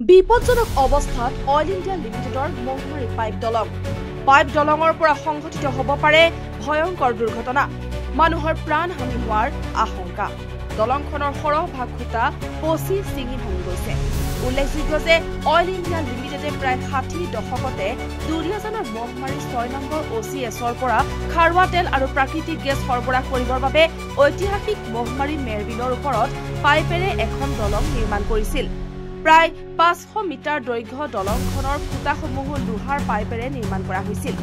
বিপদজনক অৱস্থাত oil India লিমিটেডৰ মহমাৰী পাইপ দলঙৰ পৰা সংঘটিত হ'ব পাৰে ভয়ংকৰ দুৰ্ঘটনা মানুহৰ প্ৰাণহানি হোৱাৰ আশংকা দলংখনৰ সৰহভাগ খুঁটা পচি চিঙি ভাঙি গৈছে উল্লেখযোগ্য যে অইল ইণ্ডিয়া লিমিটেডে প্ৰায় ৬০ দশকতে দুলীয়াজানৰ মহমাৰী ৬ নম্বৰ OCSৰ পৰা খাৰুৱা তেল আৰু প্ৰাকৃতিক গেছ সৰবৰাহ কৰিবৰ বাবে ঐতিহাসিক মহমাৰী মেৰবিলৰ ওপৰত পাইপেৰে এখন দলং নিৰ্মাণ কৰিছিল প্ৰায় ৫০০ মিটাৰ দৈৰ্ঘ্য দলংখনৰ খুঁটাসমূহ লোহাৰ পাইপেৰে নিৰ্মাণ কৰা হৈছিল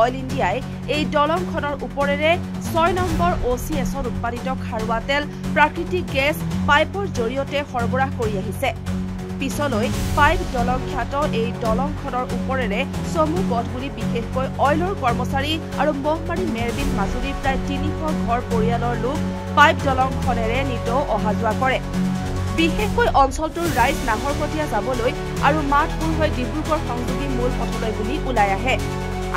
অইল ইণ্ডিয়াই এই দলংখনৰ ওপৰেৰে ৬ নম্বৰ OCSত উৎপাদিত খাৰুৱা তেল প্ৰাকৃতিক গেছ পাইপৰ জৰিয়তে সৰবৰাহ কৰি আহিছে পিছলৈ পাইপ দলং খ্যাত এই দলংখনৰ ওপৰেৰে চমু পথ বুলি বিশেষকৈ অইলৰ কৰ্মচাৰী আৰু মহমাৰী মেৰবিল মাজুলীৰ প্ৰায় ৩০০ ঘৰ পৰিয়ালৰ লোক পাইপ দলংখনেৰে নিতৌ অহা যোৱা কৰে বিশেষকৈ অঞ্চলটোৰ ৰাইজ নাহৰকটীয়া যাবলৈ আৰু মাতপুৰ হৈ ডিব্ৰুগড় সংযোগী মূল পথলৈ বুলি ওলাই আহে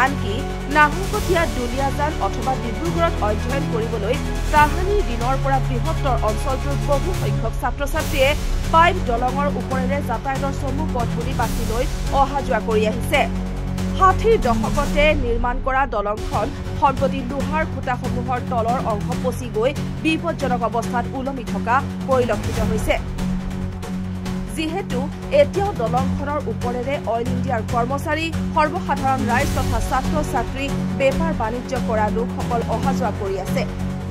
আনকি নাহৰকটীয়া দুলীয়াজান অথবা ডিব্ৰুগড়ত অধ্যয়ন কৰিবলৈ তাহানিৰ দিনৰ পৰা বৃহত্তৰ অঞ্চলটোৰ বহু সংখ্যক ছাত্ৰ-ছাত্ৰীয়ে পাইপ দলঙৰ ওপৰেৰে যাতায়াতৰ চমু পথ বুলি বাছি লৈ অহা যোৱা কৰি আহিছে ৬০ দশকতে নিৰ্মাণ কৰা দলংখন সম্প্ৰতি লোহাৰ খুঁটাসমূহৰ তলৰ অংশ পচি গৈ বিপদজনক অৱস্থাত ওলমি থকা পৰিলক্ষিত হৈছে যিহেতু এতিয়াও দলংখনৰ ওপৰেৰে অইল ইণ্ডিয়াৰ কৰ্মচাৰী সৰ্বসাধাৰণ ৰাইজ তথা ছাত্ৰ-ছাত্ৰী বেপাৰ বাণিজ্য কৰা লোকসকল অহা যোৱা কৰি আছে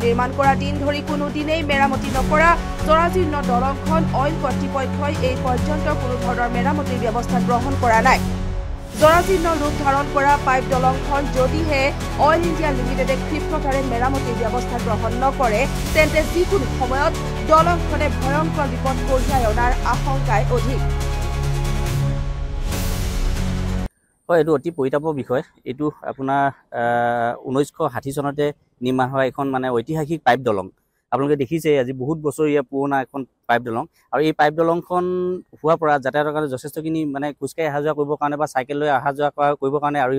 নিৰ্মাণ কৰা দিন ধৰি কোনো দিনেই মেৰামতি নকৰা জৰাজীৰ্ণ দলংখন অইল কৰ্তৃপক্ষই এই পৰ্যন্ত কোনো ধৰণৰ মেৰামতিৰ ব্যৱস্থা গ্ৰহণ কৰা নাই জৰাজীৰ্ণ ৰূপ ধাৰণ কৰা পাইপ দলংখন যদিহে অইল ইণ্ডিয়া লিমিটেডে ক্ষিপ্ৰতাৰে মেৰামতিৰ ব্যৱস্থা গ্ৰহণ নকৰে তেন্তে যিকোনো সময়ত দলংখনে ভয়ংকৰ বিপদ কঢ়িয়াই অনাৰ আশংকাই অধিক হয় এইটো অতি পৰিতাপৰ বিষয় এইটো আপোনাৰ 1960 চনতে নিৰ্মাণ হোৱা এখন মানে ঐতিহাসিক পাইপ দলং আপোনালোকে দেখিছে আজি বহুত বছৰীয়া পুৰণা এখন পাইপ দলং আৰু এই পাইপ দলংখন হোৱাৰ পৰা যাতায়াতৰ কাৰণে যথেষ্টখিনি মানে খোজকাঢ়ি অহা যোৱা কৰিবৰ কাৰণে বা চাইকেল লৈ অহা যোৱা কৰিবৰ কাৰণে আৰু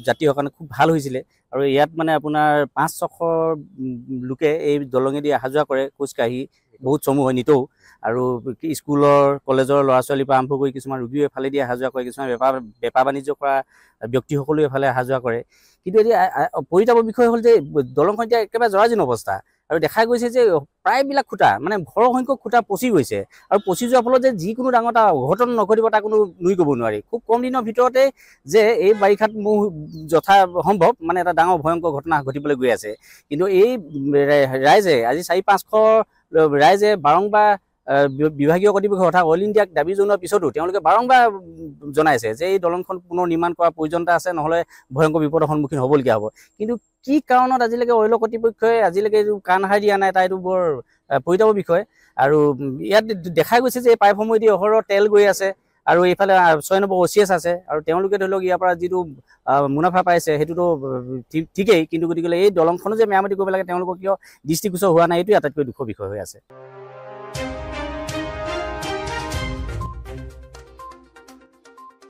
যাত্ৰীৰ কাৰণে খুব ভাল হৈছিলে আৰু ইয়াত মানে আপোনাৰ ৫-৬০০ লোকে এই দলঙেদি অহা যোৱা কৰে খোজকাঢ়ি বহুত চমু হয় নিতৌ আৰু স্কুলৰ কলেজৰ ল'ৰা ছোৱালীৰ পৰা আৰম্ভ কৰি কিছুমান ৰোগীও এফালেদি অহা যোৱা কৰে কিছুমান বেপাৰ বাণিজ্য কৰা ব্যক্তিসকলেও এফালে অহা যোৱা কৰে কিন্তু এতিয়া পৰিতাপৰ বিষয় হ'ল যে দলংখন এতিয়া একেবাৰে জৰাজীৰ্ণ অৱস্থা আৰু দেখা গৈছে যে প্ৰায়বিলাক খুঁটা মানে ভৰ সংখ্যক খুঁটা পচি গৈছে আৰু পচি যোৱাৰ ফলত যে যিকোনো ডাঙৰ এটা অঘটন নঘটিব তাৰ কোনো নুই ক'ব নোৱাৰি খুব কম দিনৰ ভিতৰতে যে এই বাৰিষাত যথা সম্ভৱ মানে এটা ডাঙৰ ভয়ংকৰ ঘটনা ঘটিবলৈ গৈ আছে কিন্তু এই ৰাইজে আজি ৪-৫০০ ৰাইজে বাৰংবাৰ বিভাগীয় কৰ্তৃপক্ষ অৰ্থাৎ অইল ইণ্ডিয়াক দাবী জনোৱাৰ পিছতো তেওঁলোকে বাৰংবাৰ জনাইছে যে এই দলংখন পুনৰ নিৰ্মাণ কৰাৰ প্ৰয়োজনীয়তা আছে নহ'লে ভয়ংকৰ বিপদৰ সন্মুখীন হ'বলগীয়া হ'ব কিন্তু কি কাৰণত আজিলৈকে অইলৰ কৰ্তৃপক্ষই আজিলৈকে এইটো কাণ সাৰি দিয়া নাই এইটো বৰ পৰিতাপৰ বিষয় আৰু ইয়াত দেখা গৈছে যে এই পাইপসমূহেদি অহৰহ তেল গৈ আছে আৰু এইফালে ৬ নম্বৰ OCS আছে আৰু তেওঁলোকে ধৰি লওক ইয়াৰ পৰা যিটো মুনাফা পাইছে সেইটোতো ঠিকেই কিন্তু গতিকে এই দলংখনো যে মেৰামতি কৰিব লাগে তেওঁলোকৰ কিয় দৃষ্টিগোচৰ হোৱা নাই এইটোৱে আটাইতকৈ দুখৰ বিষয় হৈ আছে